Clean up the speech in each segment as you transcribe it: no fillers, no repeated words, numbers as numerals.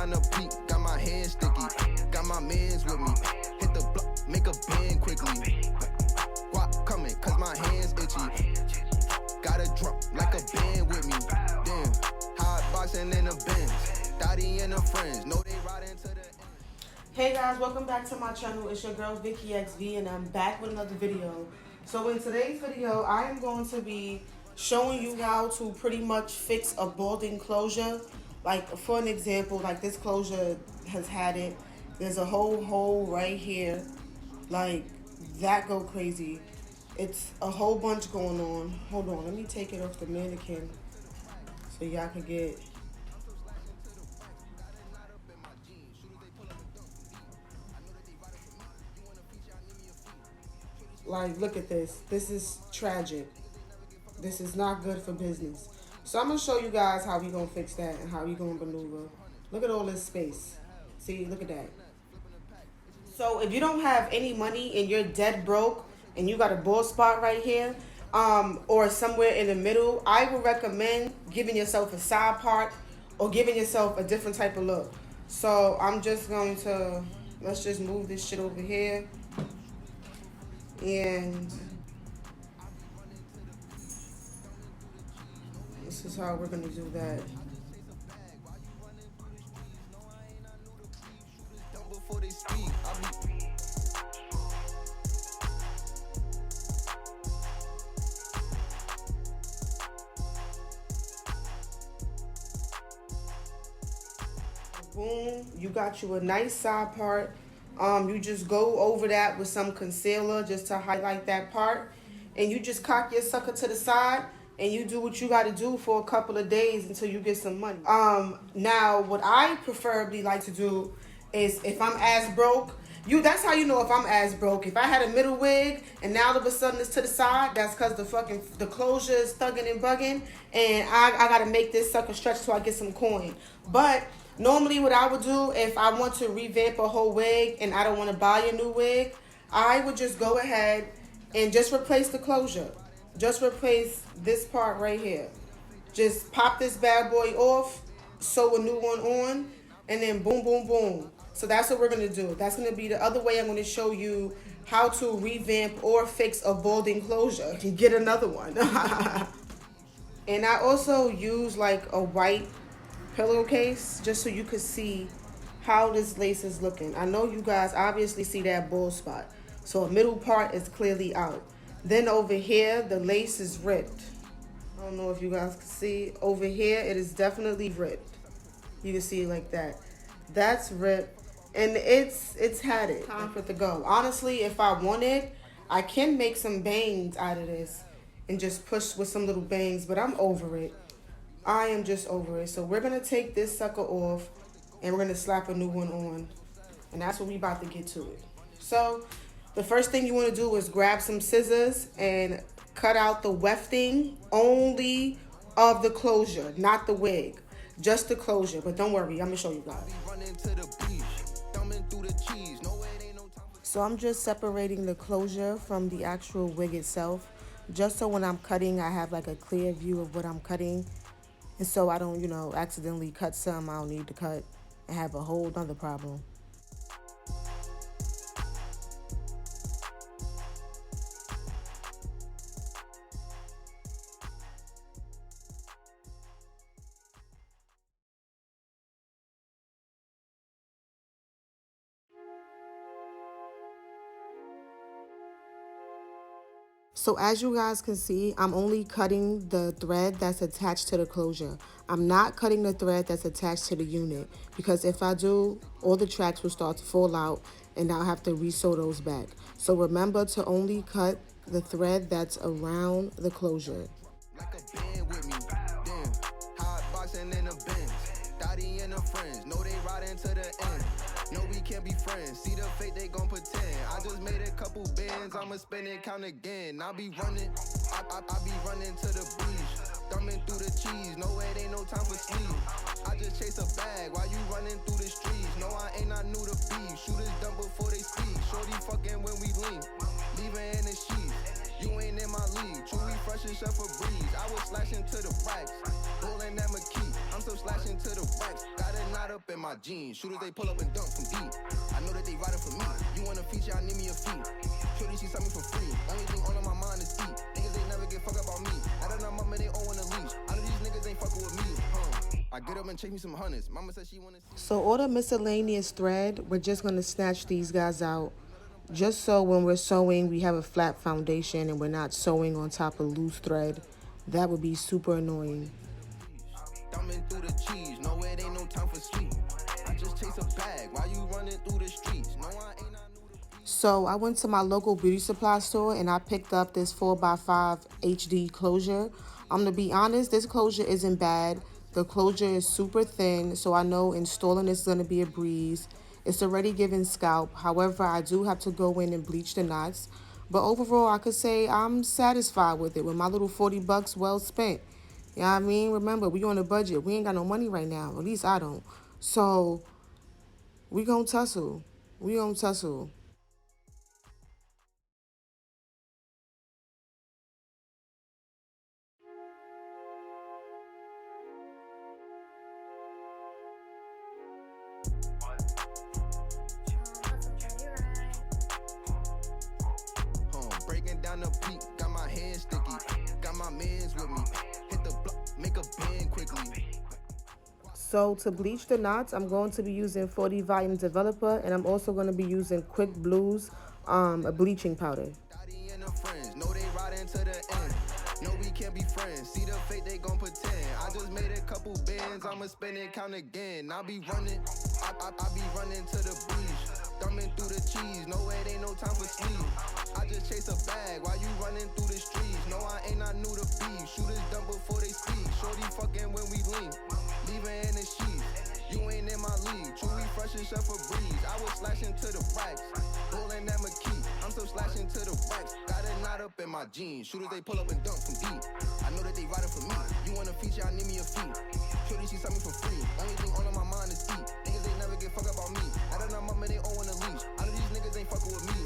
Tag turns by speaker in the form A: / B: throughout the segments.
A: tryna peek, got my hands sticky. Got my mans with me. Hit the block, make a bend quickly. Guap coming, cause my hands itchy. Gotta drop like a band with me. Damn, hot boxing in the Benz. Dottie and her friends, know they ride into the end.
B: Hey guys, welcome back to my channel. It's your girl Vicky XV and I'm back with another video. So in today's video, I am going to be showing you how to pretty much fix a balding closure. Like for an example, like this closure has had it. There's a whole hole right here. Like that go crazy. It's a whole bunch going on. Hold on, let me take it off the mannequin so y'all can get. Like, look at this. This is tragic. This is not good for business. So I'm going to show you guys how we going to fix that and how we going to maneuver. Look at all this space. See, look at that. So if you don't have any money and you're dead broke and you got a bald spot right here or somewhere in the middle, I would recommend giving yourself a side part or giving yourself a different type of look. So I'm just going to, let's just move this shit over here. And this is how we're gonna do that. Boom, you got you a nice side part. You just go over that with some concealer just to highlight that part. And you just cock your sucker to the side and you do what you got to do for a couple of days until you get some money. Now, what I preferably like to do is if I'm ass broke, that's how you know if I'm ass broke. If I had a middle wig and now all of a sudden it's to the side, that's because the closure is thugging and bugging. And I got to make this sucker stretch till I get some coin. But normally what I would do if I want to revamp a whole wig and I don't want to buy a new wig, I would just go ahead and just replace the closure. Just replace this part right here. Just pop this bad boy off, sew a new one on, and then boom, boom, boom. So that's what we're going to do. That's going to be the other way I'm going to show you how to revamp or fix a balding closure. Get another one. And I also use like a white pillowcase just so you could see how this lace is looking. I know you guys obviously see that bald spot, so a middle part is clearly out. Then over here the lace is ripped. I don't know if you guys can see over here, it is definitely ripped. You can see it like that. That's ripped and it's had it. Time for it to go. Honestly, if I wanted, I can make some bangs out of this and just push with some little bangs, but I'm over it. I am just over it. So we're going to take this sucker off and we're going to slap a new one on. And that's what we about to get to it. So the first thing you want to do is grab some scissors and cut out the wefting only of the closure, not the wig. Just the closure. But don't worry, I'm going to show you guys. So I'm just separating the closure from the actual wig itself, just so when I'm cutting, I have like a clear view of what I'm cutting. And so I don't, accidentally cut some I don't need to cut and have a whole nother problem. So as you guys can see, I'm only cutting the thread that's attached to the closure. I'm not cutting the thread that's attached to the unit because if I do, all the tracks will start to fall out and I'll have to re-sew those back. So remember to only cut the thread that's around the closure.
A: Like a band with me. Damn, hot boxing in the Benz. Dottie and her friends, know they ride into the end. No, we can't be friends. See the fate, they gon' pretend. I just made a couple bands, I'ma spend and count again. I be running, I be running to the breeze. Thumbing through the cheese, no, it ain't no time for sleep. I just chase a bag while you running through the streets. No, I ain't not new to beef. Shooters done before they speak. Shorty fucking when we lean. Leaving in the sheets. You ain't in my league. True refresh and chef a breeze. I was slashing to the racks. Rolling at McKee. I'm so so slashing to the racks. Got a knot up in my jeans. Shooters, they pull up and dunk from deep. I know that they riding for me. You want a feature, I need me a feat. Shorty, she sent me for free. Only thing on my mind is eat. Niggas, they never get fuck about me. I don't know, mama, they all on the leash. I know these niggas ain't fucking with me. I get up and chase me some hundreds. Mama said she wanna see.
B: So all the miscellaneous thread, we're just going to snatch these guys out. Just so when we're sewing, we have a flat foundation and we're not sewing on top of loose thread. That would be super annoying.
A: Thumbing through the cheese, no, it ain't no time for sleep. I just chase a bag while you running through the streets. No, I ain't not new to.
B: So I went to my local beauty supply store and I picked up this 4x5 HD closure. To be honest, this closure isn't bad. The closure is super thin, so I know installing this is going to be a breeze. It's already giving scalp. However, I do have to go in and bleach the knots. But overall, I could say I'm satisfied with it. With my little 40 bucks well spent. You know what I mean? Remember, we on a budget. We ain't got no money right now. At least I don't. So, we gonna tussle. We gonna tussle.
A: Breaking down the peak, got my hands sticky. Got my mans with me. Hit the block, make a bend quickly.
B: So to bleach the knots, I'm going to be using 40 volume developer, and I'm also going to be using Quick Blues, a bleaching powder.
A: Daddy and her friends, know they riding to the end. No, we can't be friends. See the fate, they gon' pretend. I just made a couple bands, I'ma spend and count again. I be running, I be running to the breeze. Thumbing through the cheese, no, it ain't no time for sleep. I just chase a bag while you running through the streets. No, I ain't not new to beef. Shooters done before they speak. Shorty fucking when we lean. Leaving in the sheet. You ain't in my league. True refresh and chef a breeze. I was slashing to the racks. Rolling that McKee. I'm so slashing to the racks. Got a knot up in my jeans. Shooters, they pull up and dunk from deep. I know that they riding for me. You want a feature, I need me a feat. Shorty, she sent me for free. Only thing on my mind is eat. Niggas, they never get fuck about me. I don't know, mama, they all on the leash. I know these niggas ain't fucking with me.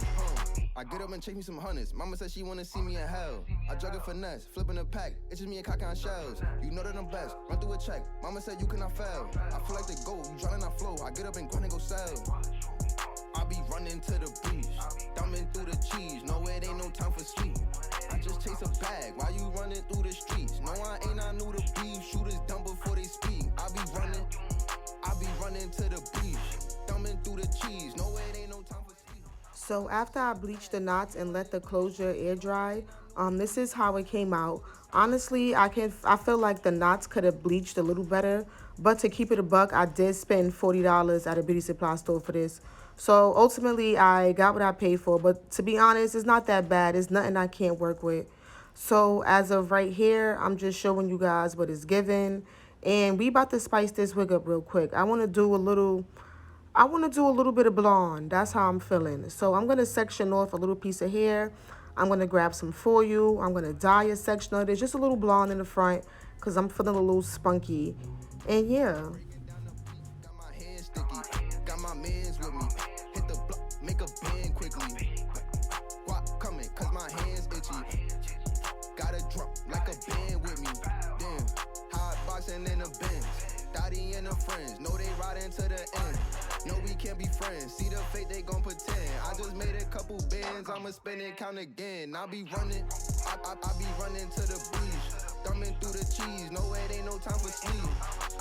A: I get up and chase me some hundreds. Mama said she wanna see me in hell. I drug a finesse, flipping a pack. It's just me and cock on shells. You know that I'm best. Run through a check. Mama said you cannot fail. I feel like the GOAT. You drowning, I flow. I get up and grind and go sell. I be running to the breeze. Thumbing through the cheese. No, it ain't no time for sleep. I just chase a bag while you running through the streets. No, I ain't not new to beef. Shooters done before they speak. I be running to the breeze. Thumbing through the cheese. No, it ain't no time for sleep.
B: So after I bleached the knots and let the closure air dry, this is how it came out. Honestly, I feel like the knots could have bleached a little better, but to keep it a buck, I did spend $40 at a beauty supply store for this. So ultimately, I got what I paid for, but to be honest, it's not that bad. It's nothing I can't work with. So as of right here, I'm just showing you guys what it's given, and we about to spice this wig up real quick. I want to do a little bit of blonde. That's how I'm feeling. So I'm going to section off a little piece of hair. I'm going to grab some foil. I'm going to dye a section of this. Just a little blonde in the front because I'm feeling a little spunky. And yeah.
A: Got my hands sticky. Got my mans with me. Hit the block, make a bend quickly. Guap coming cause my hands itchy. Gotta drop like a band with me. Damn. Hot boxing in the Benz. Daddy and her friends. Know they riding to the end. No, we can't be friends. See the fate, they gon' pretend. I just made a couple bands. I'ma spend and count again. I be running. I be running to the breeze. Thumbing through the cheese. No, it ain't no time for sleep.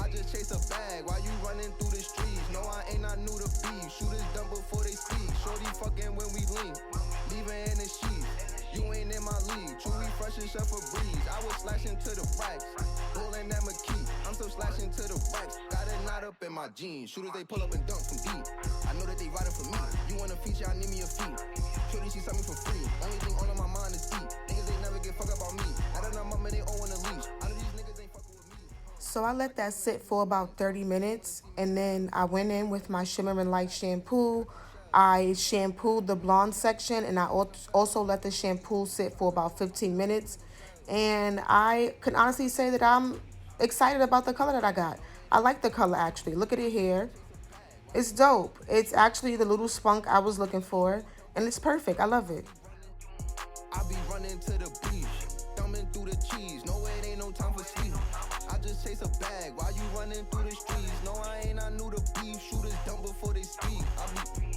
A: I just chase a bag while you running through the streets. No, I ain't not new to beef. Shooters done before they speak. Shorty fucking when we lean. Leaving in the sheet. You ain't in my league. True refresh and chef a breeze. I was slashing to the racks. Rolling that McKee. I'm so slashing to the racks. Got a knot up in my jeans. Shooters, they pull up and dunk from deep. I know that they riding for me. You want a feature, I need me a feat. Shorty, she sent me for free. Only thing on my mind is eat. Niggas, they never get fuck about me. I don't know, mama, they all on the leash. I know these niggas ain't fucking with me.
B: So I let that sit for about 30 minutes. And then I went in with my Shimmer and Light shampoo. I shampooed the blonde section. And I also let the shampoo sit for about 15 minutes. And I can honestly say that I'm excited about the color that I got. I like the color, actually. Look at it here. It's dope. It's actually the little spunk I was looking for, and it's perfect. I love it.
A: I be running to the beach, thumbing through the cheese. No, it ain't no time for sleep. I just chase a bag while you running through the streets. No, I ain't, I knew the beef. Shooters dumb before they speak. I be.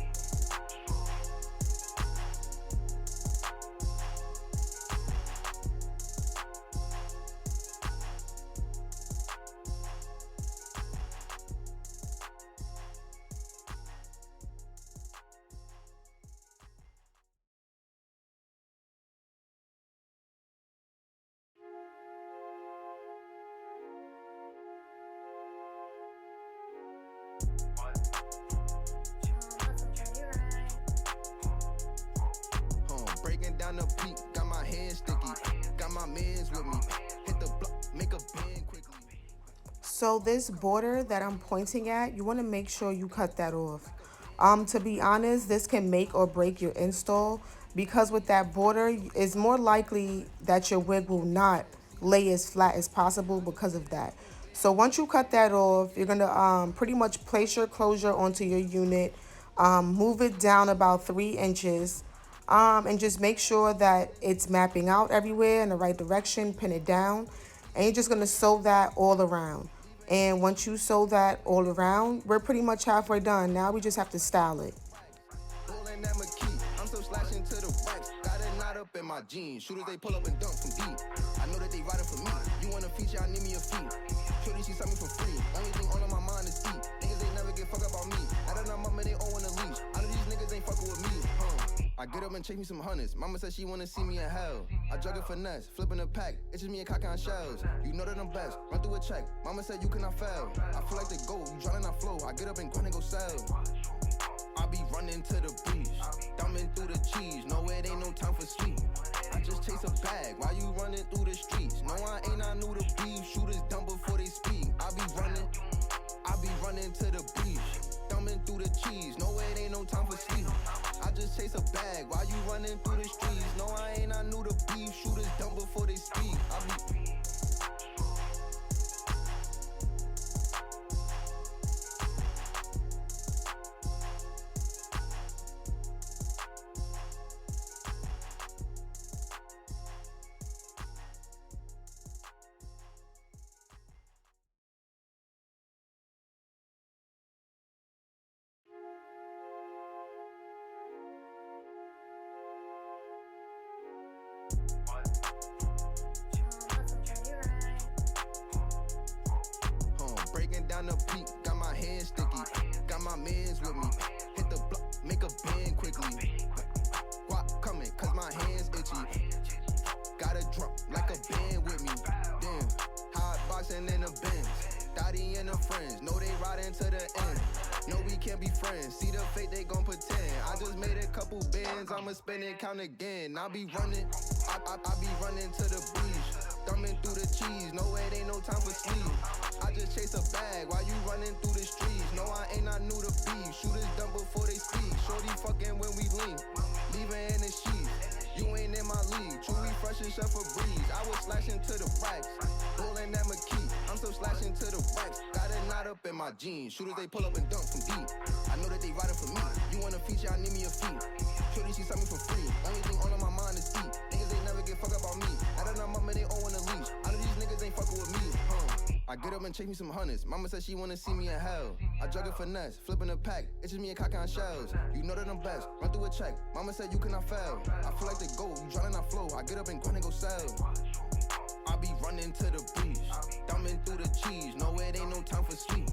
A: Breaking down the peak, got my hands sticky, got my mans with me, hit the block, make a bend quickly.
B: So this border that I'm pointing at, you want to make sure you cut that off. To be honest, this can make or break your install, because with that border, it's more likely that your wig will not lay as flat as possible because of that. So once you cut that off, you're gonna pretty much place your closure onto your unit, move it down about 3 inches, and just make sure that it's mapping out everywhere in the right direction, pin it down, and you're just gonna sew that all around. And once you sew that all around, we're pretty much halfway done. Now we just have to style it.
A: I'm so slashing to the racks, got a knot up in my jeans. Shooters, they pull up and dunk from deep. I know that they riding for me. You want a feature, I need me a feat. Shorty, she sent me for free. Only thing on my mind is eat. Niggas, they never get fuck about me. I don't know, mama, they all want a leash. I know these niggas ain't fucking with me. I get up and chase me some hundreds. Mama said she wanna see me in hell. I drug a finesse, flipping a pack. It's just me and cock on shells. You know that I'm best. Run through a check. Mama said you cannot fail. I feel like the GOAT. You drowning, I flow. I get up and grind and go sell. I be running to the breeze, thumbing through the cheese. No, it ain't no time for sleep. I just chase a bag while you running through the streets. No, I ain't, I knew the beef. Shooters dumb before they speak. I be running to the breeze, thumbing through the cheese. No, it ain't no time for sleep. I just chase a bag while you running through the streets. No, I ain't, I knew the beef. Shooters dumb before they speak. I be. Breaking down the peak, got my hands sticky, got my mans with me, hit the block, make a bend quickly. Guap coming, cause my hands itchy, gotta drop like a band with me. Damn, hot boxing in the Benz, Dottie and her friends, know they riding to the end. No, we can't be friends, see the fate they gon' pretend. I just made a couple bands, I'ma spend and count again. I be running, I be running to the breeze, thumbing through the cheese. No, it ain't no time for sleep. I just chase a bag while you running through the streets. No, I ain't, I knew the beef. Shooters done before they speak. Shorty fucking when we lean, leaving in the sheets. You ain't in my league. Chewy fresh as chef for breeze. I was slashing to the racks, rolling at McKee. I'm so slashing to the racks, got a knot up in my jeans. Shooters, they pull up and dunk from deep. I know that they riding for me. You want a feature, I need me a feat. Shorty, she sent me for free. Only thing on my mind is eat. Niggas, they never get fuck about me. I don't know, mama, they all want a leash. I know these niggas ain't fucking with me. I get up and chase me some hundreds. Mama said she wanna see me in hell. I drug a finesse, flipping a pack. It's just me and cock on shells. You know that I'm best. Run through a check. Mama said you cannot fail. I feel like the GOAT. You drowning, I flow. I get up and grind and go sell. I be running to the breeze, thumbing through the cheese. No, it ain't no time for sleep.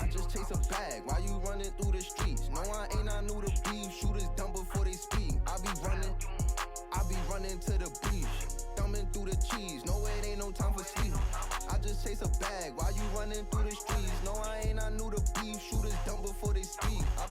A: I just chase a bag while you running through the streets. No, I ain't, I knew the beef. Shooters dumb before they speak. I be running to the breeze, thumbing through the cheese. No, it ain't no time for sleep. I just chase a bag while you running through the